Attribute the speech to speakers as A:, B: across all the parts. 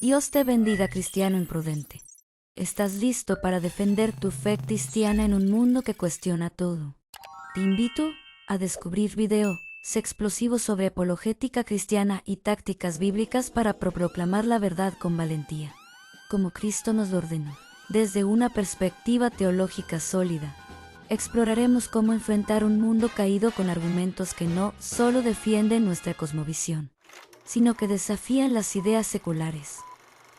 A: Dios te bendiga, cristiano imprudente. ¿Estás listo para defender tu fe cristiana en un mundo que cuestiona todo? Te invito a descubrir videos explosivos sobre apologética cristiana y tácticas bíblicas para proclamar la verdad con valentía, como Cristo nos lo ordenó. Desde una perspectiva teológica sólida, exploraremos cómo enfrentar un mundo caído con argumentos que no solo defienden nuestra cosmovisión, sino que desafían las ideas seculares.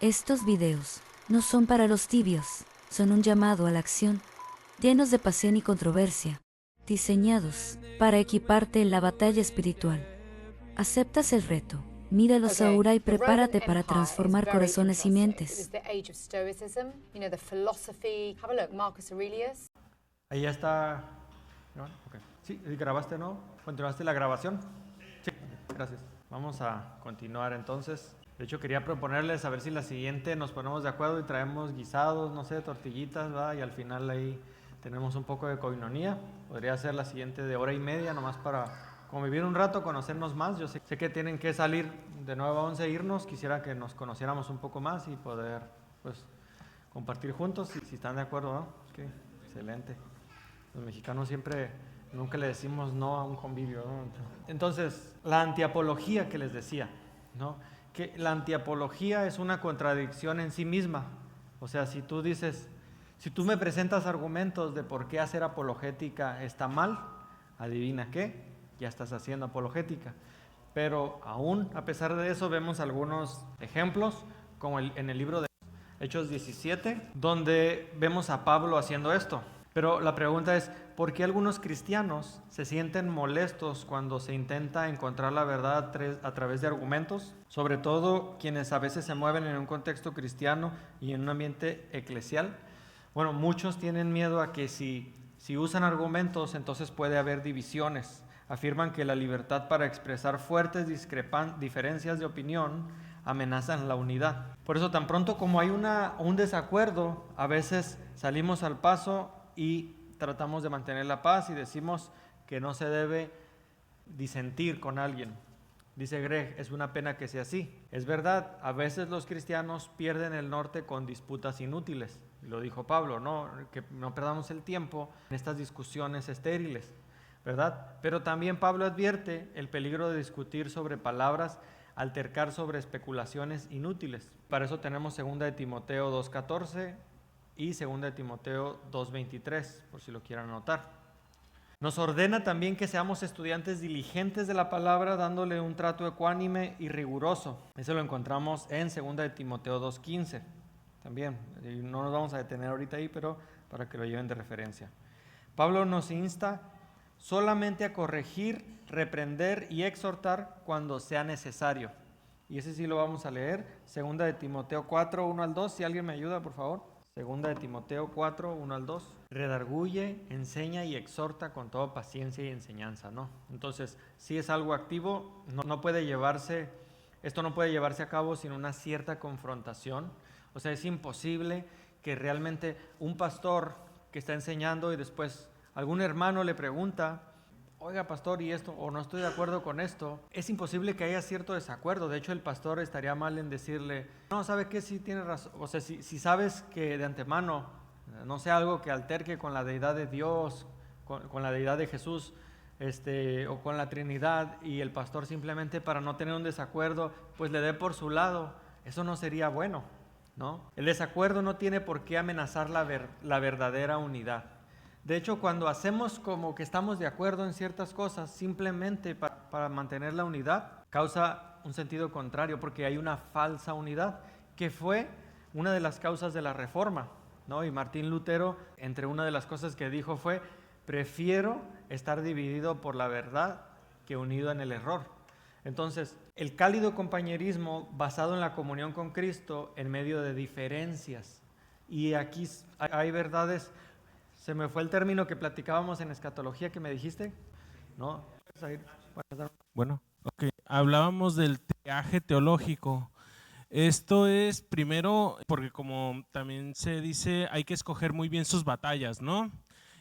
A: Estos videos no son para los tibios, son un llamado a la acción, llenos de pasión y controversia, diseñados para equiparte en la batalla espiritual. ¿Aceptas el reto? Míralos ahora y prepárate para transformar corazones y mentes.
B: Ahí ya está. Okay. Sí, ¿grabaste, no? ¿Continuaste la grabación? Sí, gracias. Vamos a continuar entonces. De hecho, quería proponerles a ver si la siguiente nos ponemos de acuerdo y traemos guisados, no sé, tortillitas, ¿va? Y al final ahí tenemos un poco de coinonía. Podría ser la siguiente de hora y media, nomás para convivir un rato, conocernos más. Yo sé que tienen que salir de 9 a 11 irnos. Quisiera que nos conociéramos un poco más y poder, pues, compartir juntos, si están de acuerdo, ¿no? Okay, excelente. Los mexicanos nunca le decimos no a un convivio, ¿no? Entonces, la antiapología que les decía, ¿no? Que la antiapología es una contradicción en sí misma. O sea, si tú me presentas argumentos de por qué hacer apologética está mal, adivina qué, ya estás haciendo apologética. Pero aún, a pesar de eso, vemos algunos ejemplos, como en el libro de Hechos 17, donde vemos a Pablo haciendo esto. Pero la pregunta es, ¿por qué algunos cristianos se sienten molestos cuando se intenta encontrar la verdad a través de argumentos? Sobre todo quienes a veces se mueven en un contexto cristiano y en un ambiente eclesial. Bueno, muchos tienen miedo a que si usan argumentos, entonces puede haber divisiones. Afirman que la libertad para expresar fuertes diferencias de opinión amenazan la unidad. Por eso, tan pronto como hay un desacuerdo, a veces salimos al paso y tratamos de mantener la paz y decimos que no se debe disentir con alguien. Dice Greg, es una pena que sea así. Es verdad, a veces los cristianos pierden el norte con disputas inútiles. Lo dijo Pablo, ¿no? Que no perdamos el tiempo en estas discusiones estériles, ¿verdad? Pero también Pablo advierte el peligro de discutir sobre palabras, altercar sobre especulaciones inútiles. Para eso tenemos 2 de Timoteo 2:14 y 2 de Timoteo 2:23, por si lo quieran anotar. Nos ordena también que seamos estudiantes diligentes de la palabra, dándole un trato ecuánime y riguroso. Eso lo encontramos en 2 de Timoteo 2:15 también. Y no nos vamos a detener ahorita ahí, pero para que lo lleven de referencia. Pablo nos insta solamente a corregir, reprender y exhortar cuando sea necesario. Y ese sí lo vamos a leer, 2 de Timoteo 4, 1 al 2. Si alguien me ayuda, por favor. 2 de Timoteo 4, 1 al 2. Redarguye, enseña y exhorta con toda paciencia y enseñanza, ¿no? Entonces, si es algo activo, esto no puede llevarse a cabo sin una cierta confrontación. O sea, es imposible que realmente un pastor que está enseñando y después algún hermano le pregunta, oiga pastor, ¿y esto? O no estoy de acuerdo con esto. Es imposible que haya cierto desacuerdo. De hecho, el pastor estaría mal en decirle, no, ¿sabe qué? Sí tiene razón. O sea, si sabes que de antemano, no sea algo que alterque con la deidad de Dios, con la deidad de Jesús, o con la Trinidad, y el pastor simplemente para no tener un desacuerdo, pues le dé por su lado, eso no sería bueno, ¿no? El desacuerdo no tiene por qué amenazar la verdadera unidad. De hecho, cuando hacemos como que estamos de acuerdo en ciertas cosas, simplemente para mantener la unidad, causa un sentido contrario, porque hay una falsa unidad, que fue una de las causas de la Reforma, ¿no? Y Martín Lutero, entre una de las cosas que dijo fue, prefiero estar dividido por la verdad que unido en el error. Entonces, el cálido compañerismo basado en la comunión con Cristo en medio de diferencias. Y aquí hay verdades. Se me fue el término que platicábamos en escatología que me dijiste, ¿no?
C: Bueno, ok. Hablábamos del triaje teológico. Esto es primero, porque como también se dice, hay que escoger muy bien sus batallas, ¿no?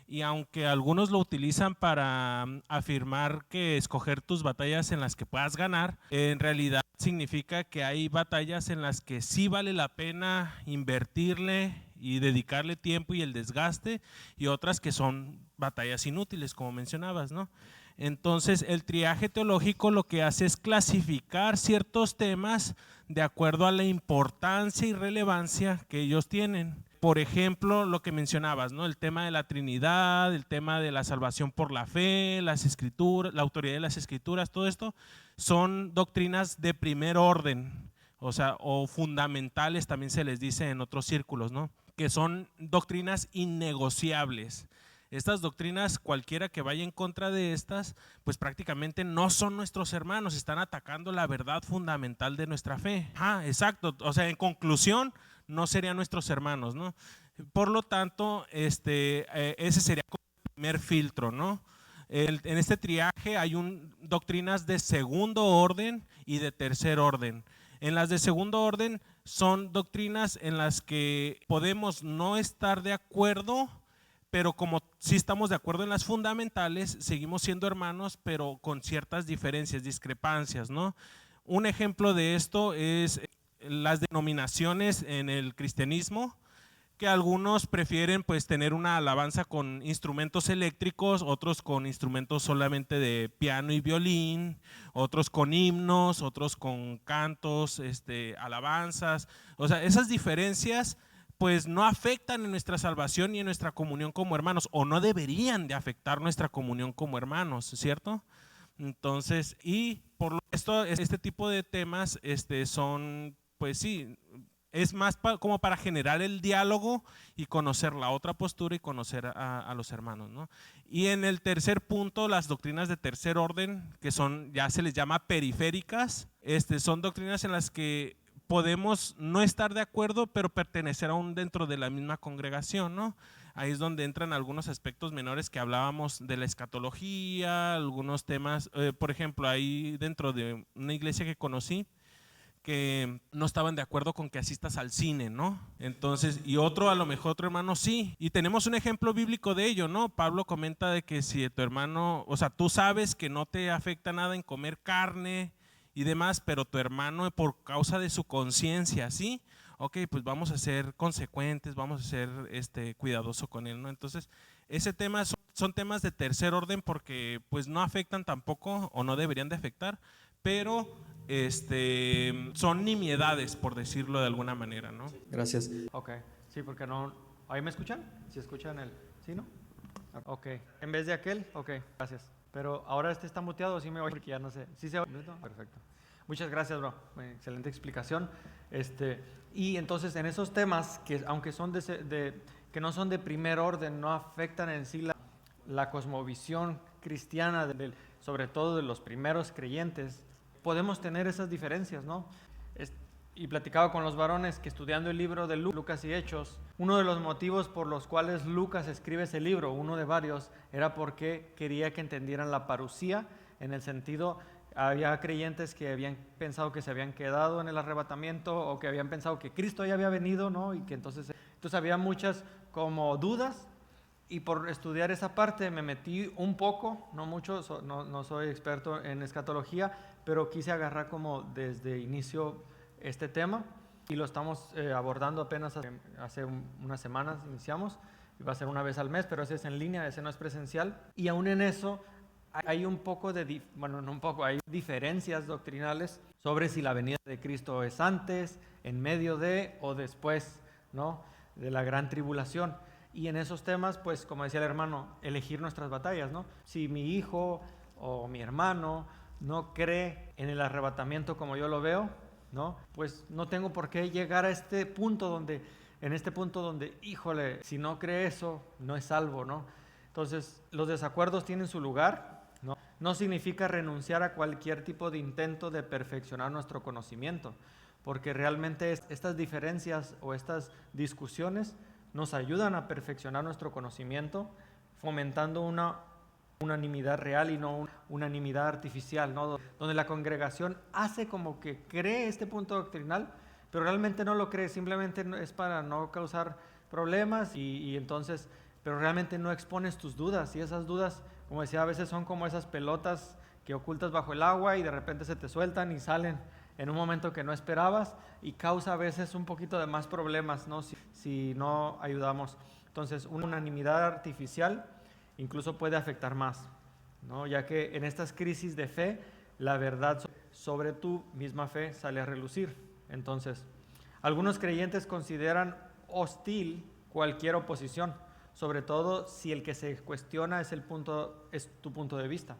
C: Y aunque algunos lo utilizan para afirmar que escoger tus batallas en las que puedas ganar, en realidad significa que hay batallas en las que sí vale la pena invertirle y dedicarle tiempo y el desgaste, y otras que son batallas inútiles, como mencionabas, ¿no? Entonces, el triaje teológico lo que hace es clasificar ciertos temas de acuerdo a la importancia y relevancia que ellos tienen. Por ejemplo, lo que mencionabas, ¿no? El tema de la Trinidad, el tema de la salvación por la fe, las escrituras, la autoridad de las escrituras, todo esto son doctrinas de primer orden, o sea, o fundamentales también se les dice en otros círculos, ¿no? Que son doctrinas innegociables. Estas doctrinas, cualquiera que vaya en contra de estas, pues prácticamente no son nuestros hermanos, están atacando la verdad fundamental de nuestra fe. Exacto, o sea, en conclusión, no serían nuestros hermanos, ¿no? Por lo tanto, ese sería como el primer filtro, ¿no? En este triaje hay doctrinas de segundo orden y de tercer orden. En las de segundo orden son doctrinas en las que podemos no estar de acuerdo, pero como sí estamos de acuerdo en las fundamentales, seguimos siendo hermanos, pero con ciertas diferencias, discrepancias, ¿no? Un ejemplo de esto es las denominaciones en el cristianismo, que algunos prefieren pues tener una alabanza con instrumentos eléctricos, otros con instrumentos solamente de piano y violín, otros con himnos, otros con cantos, alabanzas. O sea, esas diferencias pues no afectan en nuestra salvación ni en nuestra comunión como hermanos, o no deberían de afectar nuestra comunión como hermanos, ¿cierto? Entonces, y por esto, este tipo de temas son, pues sí, es más como para generar el diálogo y conocer la otra postura y conocer a los hermanos, ¿no? Y en el tercer punto, las doctrinas de tercer orden, que son, ya se les llama periféricas, son doctrinas en las que podemos no estar de acuerdo, pero pertenecer aún dentro de la misma congregación, ¿no? Ahí es donde entran algunos aspectos menores que hablábamos de la escatología, algunos temas, por ejemplo, ahí dentro de una iglesia que conocí, que no estaban de acuerdo con que asistas al cine, ¿no? Entonces, y a lo mejor otro hermano sí. Y tenemos un ejemplo bíblico de ello, ¿no? Pablo comenta de que si tu hermano, o sea, tú sabes que no te afecta nada en comer carne y demás, pero tu hermano por causa de su conciencia, ¿sí? Ok, pues vamos a ser consecuentes, vamos a ser cuidadoso con él, ¿no? Entonces, ese tema son temas de tercer orden porque pues no afectan tampoco o no deberían de afectar, pero son nimiedades, por decirlo de alguna manera, ¿no?
D: Gracias.
B: Ok, sí, porque no. ¿Ahí me escuchan? ¿Sí escuchan el? ¿Sí, no? Ok, en vez de aquel, ok, gracias. Pero ahora está muteado, sí me oye, porque ya no sé. ¿Sí se oye? Perfecto. Muchas gracias, bro. Excelente explicación. Y entonces en esos temas que aunque son que no son de primer orden, no afectan en sí la cosmovisión cristiana, sobre todo de los primeros creyentes, podemos tener esas diferencias, ¿no? Y platicaba con los varones que estudiando el libro de Lucas y Hechos, uno de los motivos por los cuales Lucas escribe ese libro, uno de varios, era porque quería que entendieran la parusía, en el sentido, había creyentes que habían pensado que se habían quedado en el arrebatamiento o que habían pensado que Cristo ya había venido, ¿no? Y que entonces había muchas como dudas, y por estudiar esa parte me metí un poco, no mucho, no soy experto en escatología, pero quise agarrar como desde inicio este tema y lo estamos abordando apenas hace unas semanas iniciamos, y va a ser una vez al mes, pero ese es en línea, ese no es presencial, y aún en eso hay un poco hay diferencias doctrinales sobre si la venida de Cristo es antes, en medio de o después, ¿no?, de la gran tribulación. Y en esos temas, pues como decía el hermano, elegir nuestras batallas, ¿no? Si mi hijo o mi hermano no cree en el arrebatamiento como yo lo veo, ¿no?, pues no tengo por qué llegar a este punto donde, híjole, si no cree eso, no es salvo, ¿no? Entonces, los desacuerdos tienen su lugar, ¿no? No significa renunciar a cualquier tipo de intento de perfeccionar nuestro conocimiento, porque realmente estas diferencias o estas discusiones nos ayudan a perfeccionar nuestro conocimiento, fomentando una unanimidad real y no una unanimidad artificial, ¿no?, donde la congregación hace como que cree este punto doctrinal, pero realmente no lo cree, simplemente es para no causar problemas y entonces, pero realmente no expones tus dudas, y esas dudas, como decía, a veces son como esas pelotas que ocultas bajo el agua y de repente se te sueltan y salen en un momento que no esperabas y causa a veces un poquito de más problemas, ¿no? Si no ayudamos. Entonces, una unanimidad artificial incluso puede afectar más, ¿no? Ya que en estas crisis de fe, la verdad sobre tu misma fe sale a relucir. Entonces, algunos creyentes consideran hostil cualquier oposición, sobre todo si el que se cuestiona es tu punto de vista.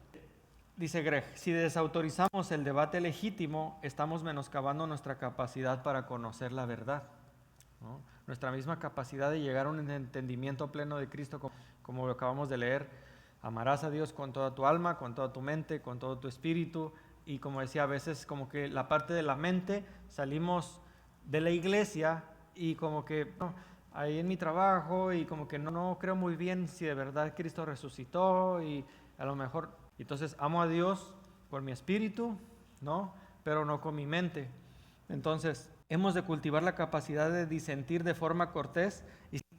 B: Dice Greg, si desautorizamos el debate legítimo, estamos menoscabando nuestra capacidad para conocer la verdad, ¿no? Nuestra misma capacidad de llegar a un entendimiento pleno de Cristo, como lo acabamos de leer. Amarás a Dios con toda tu alma, con toda tu mente, con todo tu espíritu. Y como decía, a veces como que la parte de la mente, salimos de la iglesia y como que no, ahí en mi trabajo y como que no creo muy bien si de verdad Cristo resucitó y a lo mejor, entonces amo a Dios por mi espíritu, ¿no? Pero no con mi mente. Entonces hemos de cultivar la capacidad de disentir de forma cortés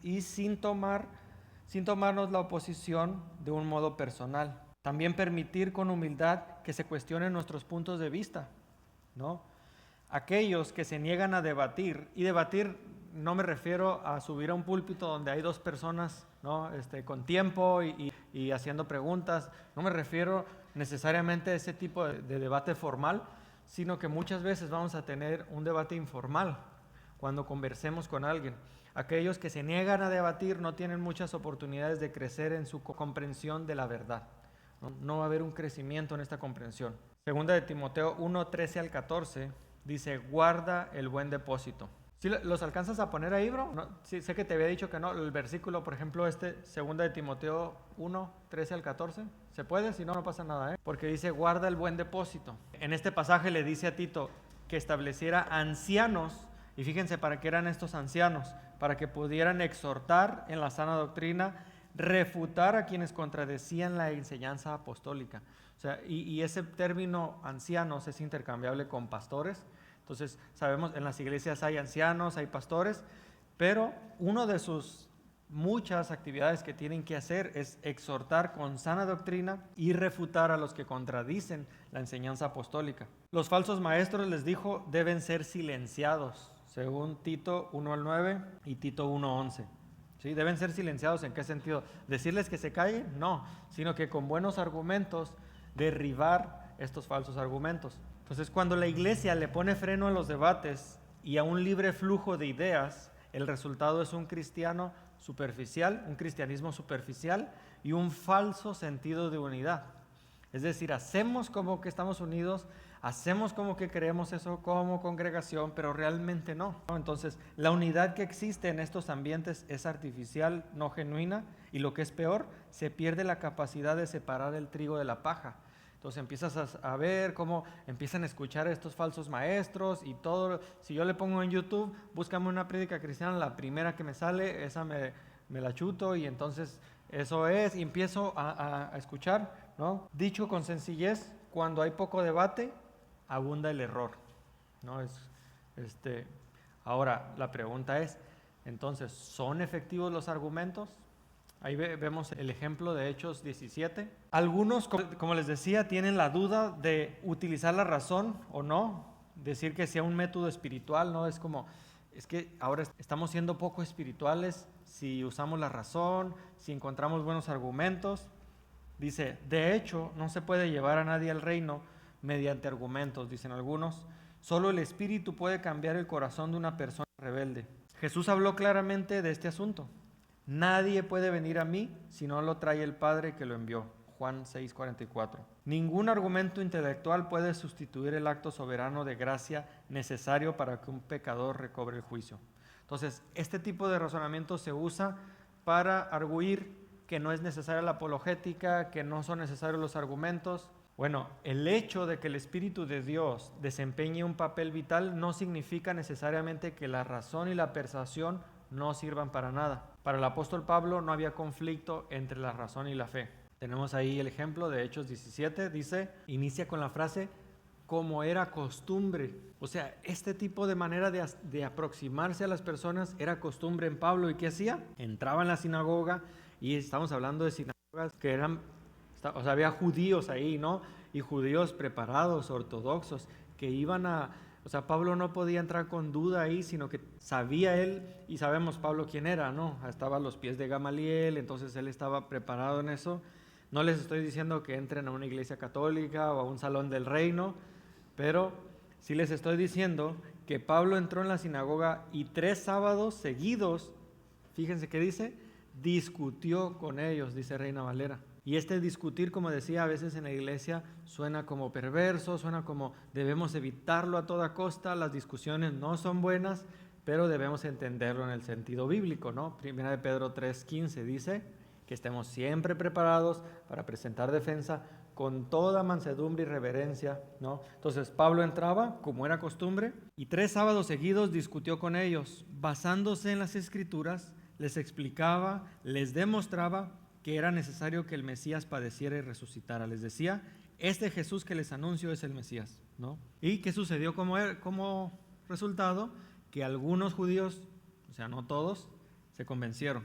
B: y sin tomarnos la oposición de un modo personal. También permitir con humildad que se cuestionen nuestros puntos de vista, ¿no? Aquellos que se niegan a debatir, y debatir no me refiero a subir a un púlpito donde hay dos personas, ¿no? Con tiempo y haciendo preguntas, no me refiero necesariamente a ese tipo de debate formal, sino que muchas veces vamos a tener un debate informal cuando conversemos con alguien. Aquellos que se niegan a debatir no tienen muchas oportunidades de crecer en su comprensión de la verdad. No va a haber un crecimiento en esta comprensión. Segunda de Timoteo 1, 13 al 14, dice, guarda el buen depósito. ¿Sí los alcanzas a poner ahí, bro? No, sí, sé que te había dicho que no. El versículo, por ejemplo, segunda de Timoteo 1, 13 al 14, ¿se puede? Si no, no pasa nada, ¿eh? Porque dice, guarda el buen depósito. En este pasaje le dice a Tito que estableciera ancianos, y fíjense para qué eran estos ancianos, para que pudieran exhortar en la sana doctrina, refutar a quienes contradecían la enseñanza apostólica. O sea, y ese término ancianos es intercambiable con pastores. Entonces, sabemos, en las iglesias hay ancianos, hay pastores, pero uno de sus muchas actividades que tienen que hacer es exhortar con sana doctrina y refutar a los que contradicen la enseñanza apostólica. Los falsos maestros, les dijo, deben ser silenciados, según Tito 1 al 9 y Tito 1, 11. ¿Sí? Deben ser silenciados, ¿en qué sentido? ¿Decirles que se callen? No, sino que con buenos argumentos derribar estos falsos argumentos. Entonces, cuando la iglesia le pone freno a los debates y a un libre flujo de ideas, el resultado es un cristianismo superficial y un falso sentido de unidad. Es decir, hacemos como que estamos unidos, hacemos como que creemos eso como congregación, pero realmente no. Entonces, la unidad que existe en estos ambientes es artificial, no genuina, y lo que es peor, se pierde la capacidad de separar el trigo de la paja. Entonces empiezas a ver cómo empiezan a escuchar a estos falsos maestros y todo. Si yo le pongo en YouTube, búscame una prédica cristiana, la primera que me sale, esa me la chuto y entonces eso es, y empiezo a escuchar, ¿no? Dicho con sencillez, cuando hay poco debate, abunda el error, ¿no? Ahora, la pregunta es, entonces, ¿son efectivos los argumentos? Ahí vemos el ejemplo de Hechos 17. Algunos, como les decía, tienen la duda de utilizar la razón o no, decir que sea un método espiritual, ¿no? Es que ahora estamos siendo poco espirituales si usamos la razón, si encontramos buenos argumentos. Dice, de hecho, no se puede llevar a nadie al reino mediante argumentos, dicen algunos. Solo el Espíritu puede cambiar el corazón de una persona rebelde. Jesús habló claramente de este asunto. Nadie puede venir a mí si no lo trae el Padre que lo envió. Juan 6:44. Ningún argumento intelectual puede sustituir el acto soberano de gracia necesario para que un pecador recobre el juicio. Entonces, este tipo de razonamiento se usa para arguir que no es necesaria la apologética, que no son necesarios los argumentos. Bueno, el hecho de que el Espíritu de Dios desempeñe un papel vital no significa necesariamente que la razón y la persuasión no sirvan para nada. Para el apóstol Pablo no había conflicto entre la razón y la fe. Tenemos ahí el ejemplo de Hechos 17, dice, inicia con la frase, como era costumbre. O sea, este tipo de manera de aproximarse a las personas era costumbre en Pablo. ¿Y qué hacía? Entraba en la sinagoga, y estamos hablando de sinagogas que eran, o sea, había judíos ahí, ¿no? Y judíos preparados, ortodoxos, que iban a O sea, Pablo no podía entrar con duda ahí, sino que sabía él, y sabemos Pablo quién era, ¿no? Estaba a los pies de Gamaliel, entonces él estaba preparado en eso. No les estoy diciendo que entren a una iglesia católica o a un salón del reino, pero sí les estoy diciendo que Pablo entró en la sinagoga y 3 sábados seguidos, fíjense qué dice, discutió con ellos, dice Reina Valera. Y este discutir, como decía, a veces en la iglesia suena como perverso, suena como debemos evitarlo a toda costa, las discusiones no son buenas, pero debemos entenderlo en el sentido bíblico, ¿no? Primera de Pedro 3:15 dice que estemos siempre preparados para presentar defensa con toda mansedumbre y reverencia, ¿no? Entonces Pablo entraba, como era costumbre, y 3 sábados seguidos discutió con ellos, basándose en las Escrituras, les explicaba, les demostraba que era necesario que el Mesías padeciera y resucitara. Les decía, este Jesús que les anuncio es el Mesías, ¿no? ¿Y qué sucedió como resultado? Que algunos judíos, o sea, no todos, se convencieron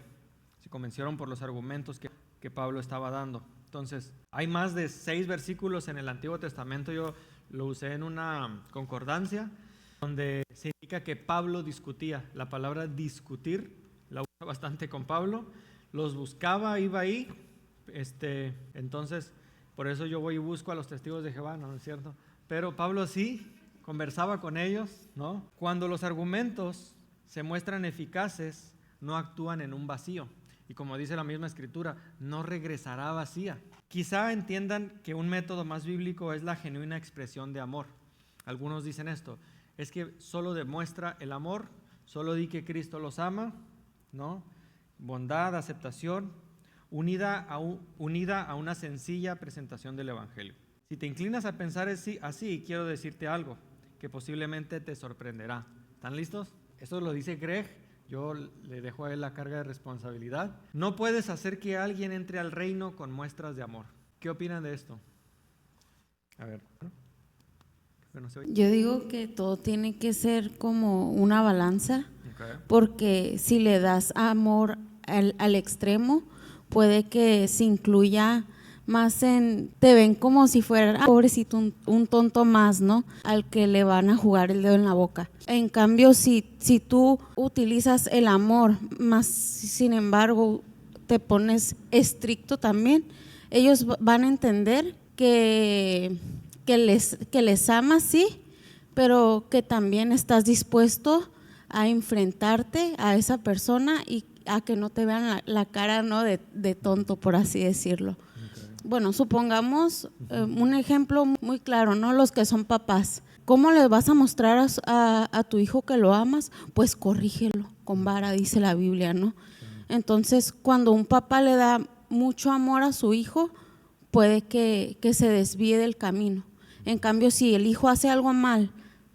B: por los argumentos que Pablo estaba dando. Entonces, hay más de 6 versículos en el Antiguo Testamento, yo lo usé en una concordancia, donde se indica que Pablo discutía. La palabra discutir la usa bastante con Pablo, los buscaba, iba ahí, entonces, por eso yo voy y busco a los testigos de Jehová, ¿no es cierto? Pero Pablo sí conversaba con ellos, ¿no? Cuando los argumentos se muestran eficaces, no actúan en un vacío. Y como dice la misma Escritura, no regresará vacía. Quizá entiendan que un método más bíblico es la genuina expresión de amor. Algunos dicen esto, es que solo demuestra el amor, solo di que Cristo los ama, ¿no? Bondad, aceptación, unida a una sencilla presentación del Evangelio. Si te inclinas a pensar así, quiero decirte algo que posiblemente te sorprenderá. ¿Están listos? Eso lo dice Greg, yo le dejo a él la carga de responsabilidad. No puedes hacer que alguien entre al reino con muestras de amor. ¿Qué opinan de esto? A ver.
D: Yo digo que todo tiene que ser como una balanza, porque si le das amor al extremo, puede que se incluya más te ven como si fuera, pobrecito, un tonto más, ¿no? Al que le van a jugar el dedo en la boca. En cambio, si tú utilizas el amor, más sin embargo te pones estricto también, ellos van a entender que les amas, sí, pero que también estás dispuesto a enfrentarte a esa persona y a que no te vean la cara, ¿no? de tonto, por así decirlo. Okay. Bueno, supongamos un ejemplo muy claro, ¿no? Los que son papás. ¿Cómo les vas a mostrar a tu hijo que lo amas? Pues corrígelo con vara, dice la Biblia, ¿no? Entonces, cuando un papá le da mucho amor a su hijo, puede que se desvíe del camino. En cambio, si el hijo hace algo mal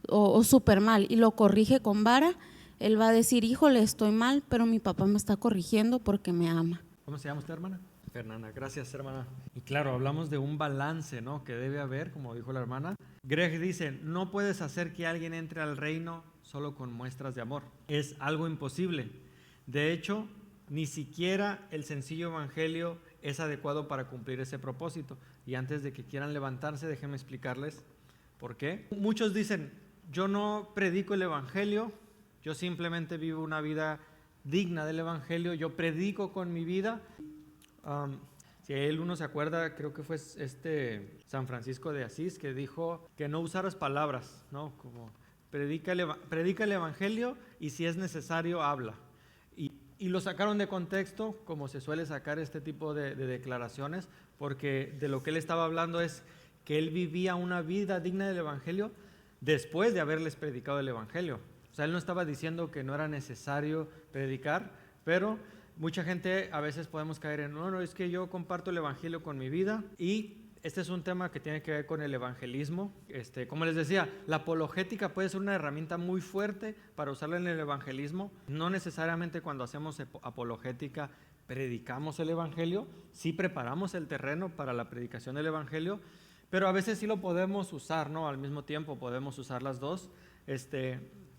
D: o súper mal y lo corrige con vara, él va a decir, híjole, estoy mal, pero mi papá me está corrigiendo porque me ama.
B: ¿Cómo se llama usted, hermana? Fernanda, gracias, hermana. Y claro, hablamos de un balance, ¿no? Que debe haber, como dijo la hermana. Greg dice, no puedes hacer que alguien entre al reino solo con muestras de amor. Es algo imposible. De hecho, ni siquiera el sencillo evangelio es adecuado para cumplir ese propósito. Y antes de que quieran levantarse, déjenme explicarles por qué. Muchos dicen, yo no predico el evangelio, yo simplemente vivo una vida digna del evangelio, yo predico con mi vida. Si uno se acuerda, creo que fue San Francisco de Asís que dijo que no usaras palabras, ¿no? Como predica el evangelio y si es necesario, habla. Y lo sacaron de contexto, como se suele sacar este tipo de declaraciones, porque de lo que él estaba hablando es que él vivía una vida digna del evangelio después de haberles predicado el evangelio. O sea, él no estaba diciendo que no era necesario predicar, pero mucha gente a veces podemos caer en, no, es que yo comparto el evangelio con mi vida, y este es un tema que tiene que ver con el evangelismo. Como les decía, la apologética puede ser una herramienta muy fuerte para usarla en el evangelismo. No necesariamente cuando hacemos apologética predicamos el evangelio, sí preparamos el terreno para la predicación del evangelio, pero a veces sí lo podemos usar, ¿no? Al mismo tiempo podemos usar las dos.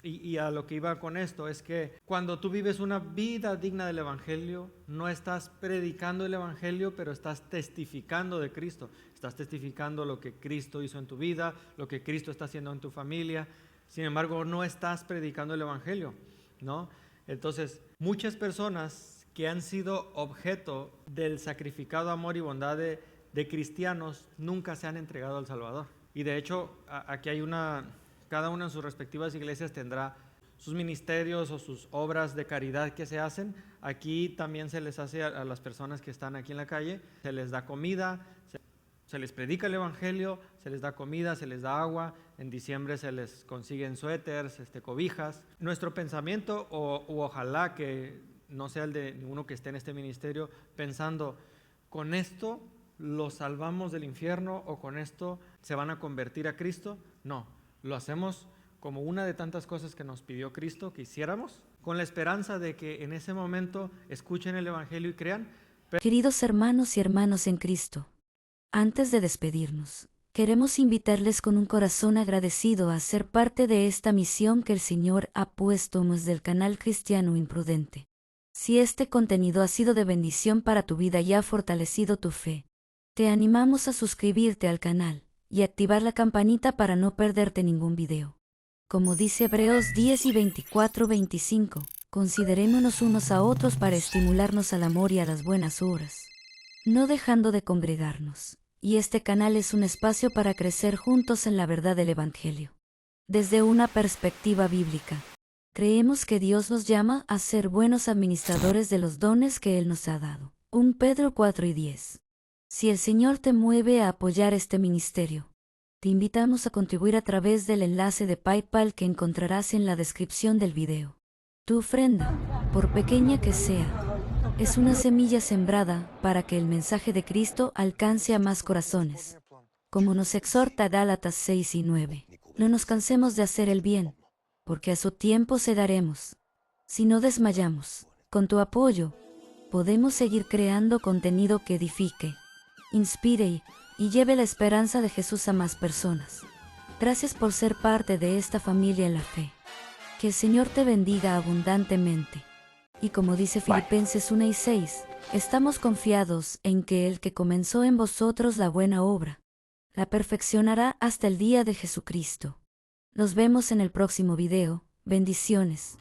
B: Y a lo que iba con esto es que cuando tú vives una vida digna del evangelio, no estás predicando el evangelio, pero estás testificando de Cristo. Estás testificando lo que Cristo hizo en tu vida, lo que Cristo está haciendo en tu familia. sin embargo no estás predicando el evangelio, ¿no? Entonces, muchas personas que han sido objeto del sacrificado amor y bondad de cristianos nunca se han entregado al Salvador. Y de hecho, aquí hay cada una en sus respectivas iglesias tendrá sus ministerios o sus obras de caridad que se hacen. Aquí también se les hace a las personas que están aquí en la calle, se les da comida, se les predica el evangelio, se les da comida, se les da agua. En diciembre se les consiguen suéteres, cobijas. Nuestro pensamiento, ojalá que no sea el de ninguno que esté en este ministerio, pensando, con esto los salvamos del infierno o con esto se van a convertir a Cristo. No, lo hacemos como una de tantas cosas que nos pidió Cristo que hiciéramos, con la esperanza de que en ese momento escuchen el evangelio y crean.
A: Queridos hermanos y hermanas en Cristo, antes de despedirnos, queremos invitarles con un corazón agradecido a ser parte de esta misión que el Señor ha puesto desde el canal Cristiano Imprudente. Si este contenido ha sido de bendición para tu vida y ha fortalecido tu fe, te animamos a suscribirte al canal y activar la campanita para no perderte ningún video. Como dice Hebreos 10 y 24-25, considerémonos unos a otros para estimularnos al amor y a las buenas obras, no dejando de congregarnos. Y este canal es un espacio para crecer juntos en la verdad del Evangelio. Desde una perspectiva bíblica, creemos que Dios nos llama a ser buenos administradores de los dones que Él nos ha dado. 1 Pedro 4 y 10. Si el Señor te mueve a apoyar este ministerio, te invitamos a contribuir a través del enlace de PayPal que encontrarás en la descripción del video. Tu ofrenda, por pequeña que sea, es una semilla sembrada para que el mensaje de Cristo alcance a más corazones. Como nos exhorta Gálatas 6 y 9, no nos cansemos de hacer el bien, porque a su tiempo segaremos. Si no desmayamos, con tu apoyo, podemos seguir creando contenido que edifique, inspire y lleve la esperanza de Jesús a más personas. Gracias por ser parte de esta familia en la fe. Que el Señor te bendiga abundantemente. Y como dice Filipenses 1 y 6, estamos confiados en que el que comenzó en vosotros la buena obra, la perfeccionará hasta el día de Jesucristo. Nos vemos en el próximo video. Bendiciones.